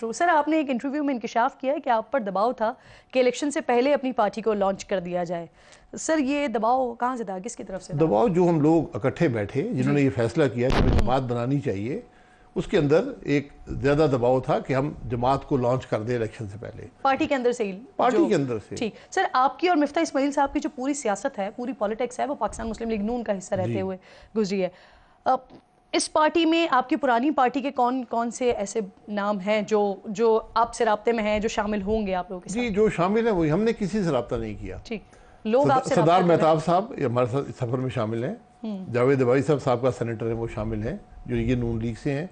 तो सर, आपने एक इंटरव्यू में इंकशाफ किया है कि आप पर दबाव था कि इलेक्शन से पहले अपनी पार्टी को लॉन्च कर दिया जाए। सर, ये दबाव कहाँ से था, किसकी तरफ से था? दबाव जो हम लोग इकट्ठे बैठे जिन्होंने ये फैसला किया कि हमें जमात बनानी चाहिए, उसके अंदर एक ज़्यादा दबाव था कि हम जमात को लॉन्च कर दें इलेक्शन से पहले। पार्टी के अंदर से ही? पार्टी के अंदर से। ठीक। सर, आपकी और मिफ्ता इस्माइल साहब की जो पूरी सियासत है, पूरी पॉलिटिक्स है, वो पाकिस्तान मुस्लिम लीग नून का हिस्सा रहते हुए गुजरी है। इस पार्टी में आपकी पुरानी पार्टी के कौन कौन से ऐसे नाम हैं जो आपसे राब्ते में हैं, जो शामिल होंगे आप लोगों के साथ? जी, जो शामिल है वही, हमने किसी से रब्ता नहीं किया। ठीक। लोग आपसे सरदार मेहताब साहब हमारे साथ इस सफर में शामिल हैं। जावेद अबाई साहब साहब का सेनेटर है, वो शामिल हैं, जो ये नून लीग से हैं।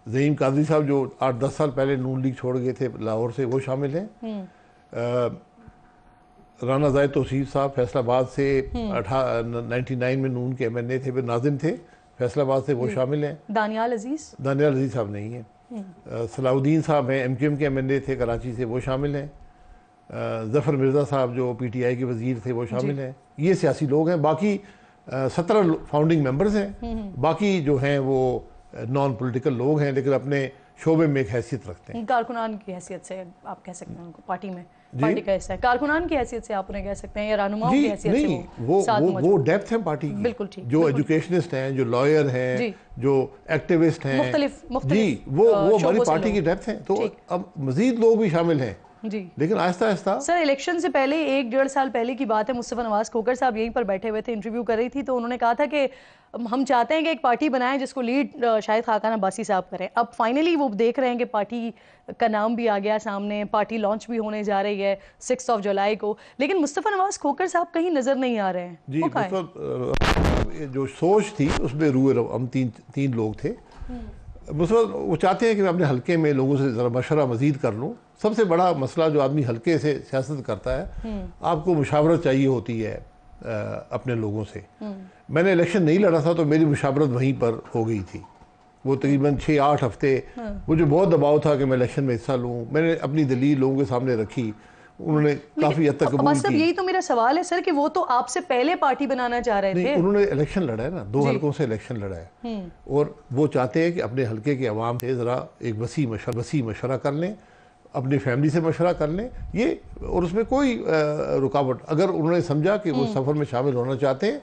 ज़हीम कादरी साहब जो 8-10 साल पहले नून लीग छोड़ गए थे लाहौर से, वो शामिल हैं। राना जायद तौसीफ साहब फैसलाबाद से 99 में नून के MNA थे, फिर नाजिम थे फैसलाबाद से, वो शामिल हैं। दानियाल अजीज साहब नहीं हैं। सलाउद्दीन साहब हैं, MQM के MNA थे कराची से, वो शामिल हैं। जफ़र मिर्ज़ा साहब जो PTI के वज़ीर थे, वो शामिल हैं। ये सियासी लोग हैं। बाकी 17 फाउंडिंग मेंबर्स हैं। बाकी जो हैं वो नॉन पॉलिटिकल लोग हैं, लेकिन अपने शोबे में एक हैसियत रखते हैं। कारकुनान की हैसियत से आप कह सकते हैं उनको, पार्टी में पार्टी का हिस्सा है। कारकुनान की हैसियत से आप उन्हें कह सकते हैं, या रहनुमाओं की हैसियत से? नहीं, वो डेप्थ है पार्टी की। बिल्कुल ठीक। जो एजुकेशनिस्ट हैं, जो लॉयर हैं, जो एक्टिविस्ट हैं, मुख्तलिफ जी, वो हमारी पार्टी की डेप्थ है। तो अब मजीद लोग भी शामिल हैं जी, लेकिन आहिस्ता आहिस्ता। सर, इलेक्शन से पहले 1-1.5 साल पहले की बात है, मुस्तफ़ा नवाज खोकर साहब यहीं पर बैठे हुए थे, इंटरव्यू कर रही थी, तो उन्होंने कहा था कि हम चाहते हैं कि एक पार्टी बनाएं जिसको लीड शायद खाकान अब्बासी साहब करें। अब फाइनली वो देख रहे हैं कि पार्टी का नाम भी आ गया सामने, पार्टी लॉन्च भी होने जा रही है 6 जुलाई को, लेकिन मुस्तफ़ा नवाज खोकर साहब कहीं नजर नहीं आ रहे हैं। जी, जो सोच थी उसमें रूए हम तीन लोग थे। वो चाहते हैं कि मैं अपने हल्के में लोगों से ज़रा मशवरा मजीद कर लूँ। सबसे बड़ा मसला जो आदमी हल्के से सियासत करता है, आपको मुशावरत चाहिए होती है अपने लोगों से। मैंने इलेक्शन नहीं लड़ा था तो मेरी मुशावरत वहीं पर हो गई थी। वो तकरीबन 6-8 हफ्ते मुझे बहुत दबाव था कि मैं इलेक्शन में हिस्सा लूँ। मैंने अपनी दलील लोगों के सामने रखी, उन्होंने काफ़ी हद तक कबूल की। यही तो मेरा सवाल है सर कि वो तो आपसे पहले पार्टी बनाना चाह रहे थे। उन्होंने इलेक्शन लड़ा है ना, 2 हल्कों से इलेक्शन लड़ा है, और वो चाहते हैं कि अपने हल्के के अवाम से ज़रा एक वसी मशवरा कर लें, अपनी फैमिली से मशवरा कर लें ये, और उसमें कोई रुकावट अगर उन्होंने समझा कि वो सफ़र में शामिल होना चाहते हैं,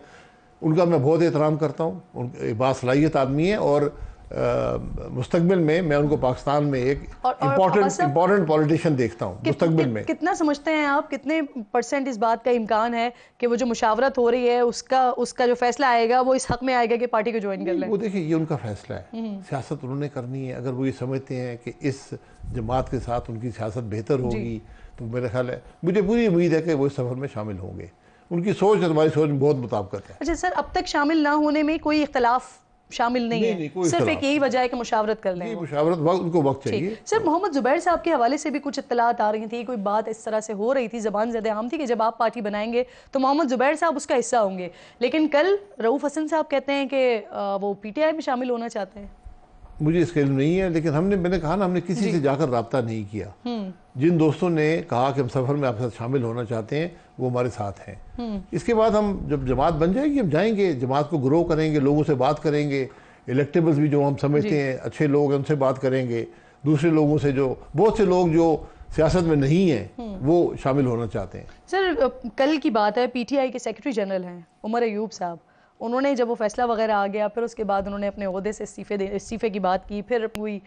उनका मैं बहुत एहतराम करता हूँ। बासलाहियत आदमी है, और मुस्तकबिल में मैं उनको पाकिस्तान में एक इम्पोर्टेंट पॉलिटिशियन देखता हूँ मुस्तकबिल में। कितना समझते हैं आप, कितने % इस बात का इम्कान है कि वो जो मुशावरत हो रही है उसका जो फैसला आएगा वो इस हक में आएगा कि पार्टी को ज्वाइन कर लें? वो देखिए, ये उनका फैसला है, सियासत उन्होंने करनी है। अगर वो ये समझते हैं कि इस जमात के साथ उनकी सियासत बेहतर होगी, तो मेरा ख्याल है, मुझे पूरी उम्मीद है कि वो इस सफर में शामिल होंगे। उनकी सोच हमारी सोच में बहुत मुताबिकत है। अच्छा सर, अब तक शामिल ना होने में कोई इख्तलाफ शामिल नहीं है, सिर्फ एक यही वजह है कि मुशावरत कर लें। मुशावरत उनको वक्त चाहिए। सर, मोहम्मद जुबैर साहब के हवाले से भी कुछ इत्तलात आ रही थी, कोई बात इस तरह से हो रही थी, ज़बान ज़्यादा आम थी कि जब आप पार्टी बनाएंगे तो मोहम्मद जुबैर साहब उसका हिस्सा होंगे, लेकिन कल रऊफ हसन साहब कहते हैं कि वो PTI में शामिल होना चाहते हैं। मुझे इसका इल्म नहीं है, लेकिन मैंने कहा ना, हमने किसी से जाकर रब्ता नहीं किया। जिन दोस्तों ने कहा कि हम सफ़र में आपके साथ शामिल होना चाहते हैं, वो हमारे साथ हैं। इसके बाद हम जब जमात बन जाएगी, हम जाएंगे, जमात को ग्रो करेंगे, लोगों से बात करेंगे, इलेक्टेबल्स भी जो हम समझते हैं अच्छे लोग हैं उनसे बात करेंगे, दूसरे लोगों से, जो बहुत से लोग जो सियासत में नहीं हैं वो शामिल होना चाहते हैं। सर, कल की बात है, PTI के सेक्रेटरी जनरल हैं उमर अयूब साहब, उन्होंने जब वो फैसला वगैरह आ गया, फिर उसके बाद उन्होंने अपने ओहदे से इस्तीफे की बात की, फिर हुई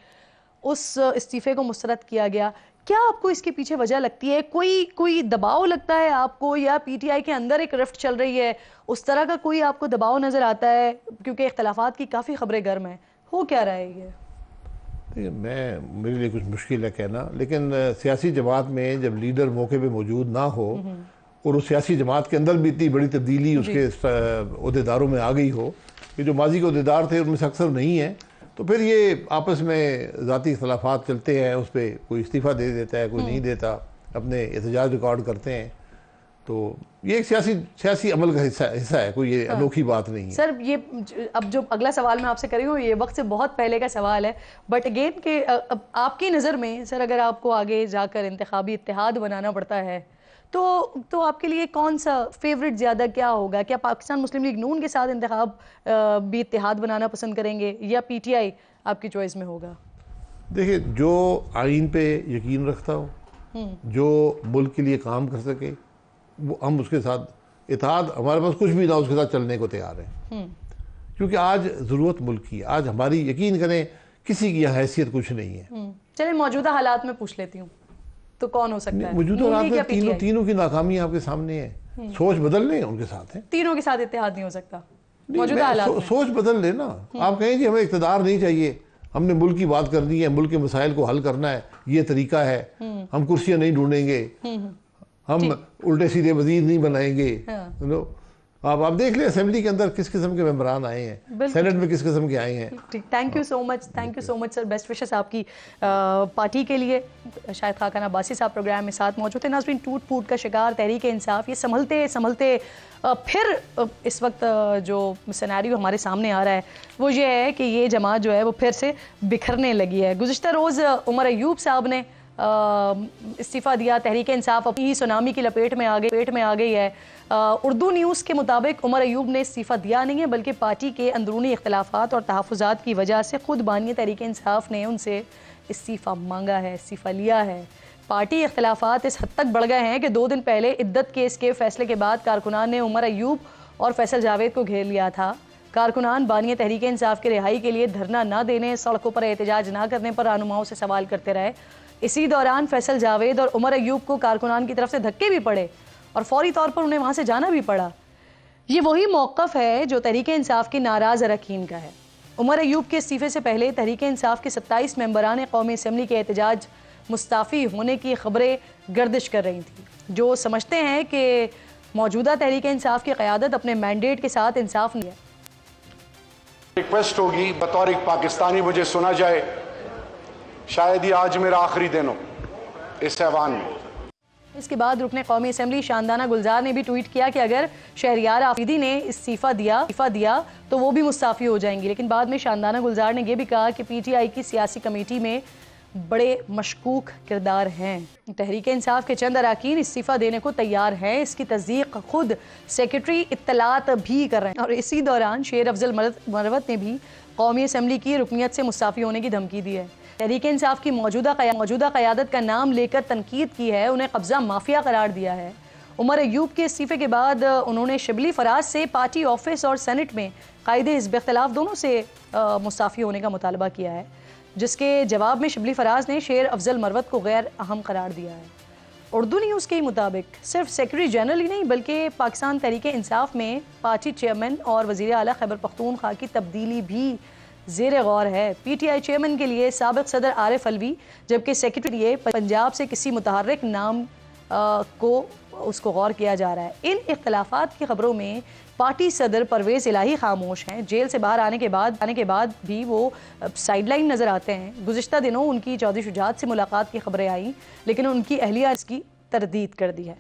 उस इस्तीफे को मुस्तरद किया गया। क्या आपको इसके पीछे वजह लगती है? कोई दबाव लगता है आपको, या PTI के अंदर एक रिफ्ट चल रही है, उस तरह का कोई आपको दबाव नज़र आता है? क्योंकि इख्तलाफात की काफ़ी खबरें गर्म हैं, हो क्या रहा है ये? मेरे लिए कुछ मुश्किल है कहना, लेकिन सियासी जमात में जब लीडर मौके पे मौजूद ना हो और उस सियासी जमात के अंदर भी इतनी बड़ी तब्दीली उसके अहदेदारों में आ गई हो कि जो माजी के अहदेदार थे उनमें से अक्सर नहीं है, तो फिर ये आपस में ज़ाती इख्तलाफात चलते हैं, उस पर कोई इस्तीफ़ा दे देता है, कोई नहीं देता, अपने एहतजाज रिकॉर्ड करते हैं। तो ये एक सियासी अमल का हिस्सा है, कोई ये अनोखी बात नहीं है। सर, ये अब जो अगला सवाल मैं आपसे करी हूँ, ये वक्त से बहुत पहले का सवाल है, बट अगेन के आपकी नज़र में सर, अगर आपको आगे जाकर इंतखाबी इत्तेहाद बनाना पड़ता है तो आपके लिए कौन सा फेवरेट ज़्यादा क्या होगा? क्या पाकिस्तान मुस्लिम लीग नून के साथ इंतखाब भी इत्तेहाद बनाना पसंद करेंगे, या PTI आपकी चॉइस में होगा? देखिए, जो आइन पे यकीन रखता हो, जो मुल्क के लिए काम कर सके, वो हम उसके साथ इत्तेहाद, हमारे पास कुछ भी ना उसके साथ चलने को तैयार हैं। क्योंकि आज ज़रूरत मुल्क की है। आज हमारी, यकीन करें, किसी की हैसियत कुछ नहीं है। चलिए मौजूदा हालात में पूछ लेती हूँ, तो कौन हो सकता है? मौजूदा हालात में PTI? तीनों की नाकामी आपके सामने है। सोच बदल लें, उनके साथ है। तीनों के साथ इत्तेहाद नहीं हो सकता मौजूदा हालात में। सोच बदल लेना। आप कहें जी हमें इक़्तिदार नहीं चाहिए, हमने मुल्क की बात करनी है, मुल्क के मसाइल को हल करना है, ये तरीका है, हम कुर्सियां नहीं ढूंढेंगे, हम उल्टे सीधे वजीर नहीं बनाएंगे। आप देख लें असेंबली के अंदर किस किस्म के मेंबरान आए हैं, सेनेट में किस किस्म के आए हैं। ठीक, thank you so much sir. Best wishes आपकी पार्टी के लिए। शायद खाकान अब्बासी साहब प्रोग्राम में साथ मौजूद थे। नाज़रीन, टूट फूट का शिकार तहरीक इंसाफ, ये संभलते संभलते फिर इस वक्त जो सिनेरियो हमारे सामने आ रहा है वो ये है कि ये जमात जो है वो फिर से बिखरने लगी है। गुज़िश्ता रोज़ उमर अयूब साहब ने इस्तीफ़ा दिया, तहरीक इंसाफ अपनी ही सुनामी की लपेट में आ गई है। उर्दू न्यूज़ के मुताबिक उमर अयूब ने इस्तीफ़ा दिया नहीं है, बल्कि पार्टी के अंदरूनी इख्तलाफात और तहफ़्फ़ुज़ात की वजह से खुद बानी तहरीक इंसाफ ने उनसे इस्तीफ़ा मांगा है, इस्तीफ़ा लिया है। पार्टी इख्तलाफात इस हद तक बढ़ गए हैं कि 2 दिन पहले इद्दत केस के फैसले के बाद कारकुनान ने उमर अयूब और फैसल जावेद को घेर लिया था। कारकुनान बानी तहरीक इंसाफ की रिहाई के लिए धरना न देने, सड़कों पर एहतजाज न करने पर रहनुमाओं से सवाल करते रहे। इसी दौरान फैसल जावेद और उमर अयूब को कारकुनान की तरफ से धक्के भी पड़े और फौरी तौर पर उन्हें वहाँ से जाना भी पड़ा। ये वही मौक़िफ़ है जो तहरीक इंसाफ के नाराज़ अरकान का है। उमर अयूब के इस्तीफ़े से पहले तहरीक इंसाफ के 27 मेंबरान कौमी असम्बली के एहतजाज मुस्ताफ़ी होने की खबरें गर्दिश कर रही थी, जो समझते हैं कि मौजूदा तहरीक इंसाफ की क़यादत अपने मैंडेट के साथ इंसाफ नहीं है। रिक्वेस्ट होगी बतौर एक पाकिस्तानी मुझे सुना जाए, शायद ये आज मेरा आखिरी दिन हो इस ऐवान में। इसके बाद रुकने कौमी असम्बली शानदाना गुलजार ने भी ट्वीट किया कि अगर शहरियार आफरीदी ने इस्तीफ़ा दिया तो वो भी मुस्ताफ़ी हो जाएंगी। लेकिन बाद में शानदाना गुलजार ने यह भी कहा कि PTI की सियासी कमेटी में बड़े मशकूक किरदार हैं। तहरीक इंसाफ के चंद अरकान इस्तीफ़ा देने को तैयार हैं, इसकी तस्दीक खुद सेक्रेटरी इत्तलात भी कर रहे हैं। और इसी दौरान शेर अफजल मरवत ने भी कौमी असम्बली की रुकनियत से मुस्ताफ़ी होने की धमकी दी है। तहरीक इंसाफ की मौजूदा क़यादत का नाम लेकर तनकीद की है, उन्हें कब्ज़ा माफिया करार दिया है। उमर अयूब के इस्तीफ़े के बाद उन्होंने शिबली फराज से पार्टी ऑफिस और सेनेट में कायदे हिज़्ब इख्तिलाफ दोनों से मुस्ताफ़ी होने का मुतालबा किया है, जिसके जवाब में शिबली फराज ने शेर अफजल मरवत को गैर अहम करार दिया है। उर्दू न्यूज़ के मुताबिक सिर्फ सेक्रेटरी जनरल ही नहीं बल्कि पाकिस्तान तहरीक इंसाफ में पार्टी चेयरमैन और वज़ीर आला खैबर पख्तूनख्वा की तब्दीली भी ज़ेर गौर है। PTI चेयरमैन के लिए साबिक़ सदर आरिफ अलवी, जबकि सेक्रेटरी लिए पंजाब से किसी मुतहर्रिक नाम को उसको गौर किया जा रहा है। इन इख्तलाफात की खबरों में पार्टी सदर परवेज़ इलाही खामोश हैं। जेल से बाहर आने के बाद भी वो साइडलाइन नज़र आते हैं। गुज़िश्ता दिनों उनकी चौधरी शुजात से मुलाकात की खबरें आई, लेकिन उनकी अहलिया इसकी तरदीद कर दी है।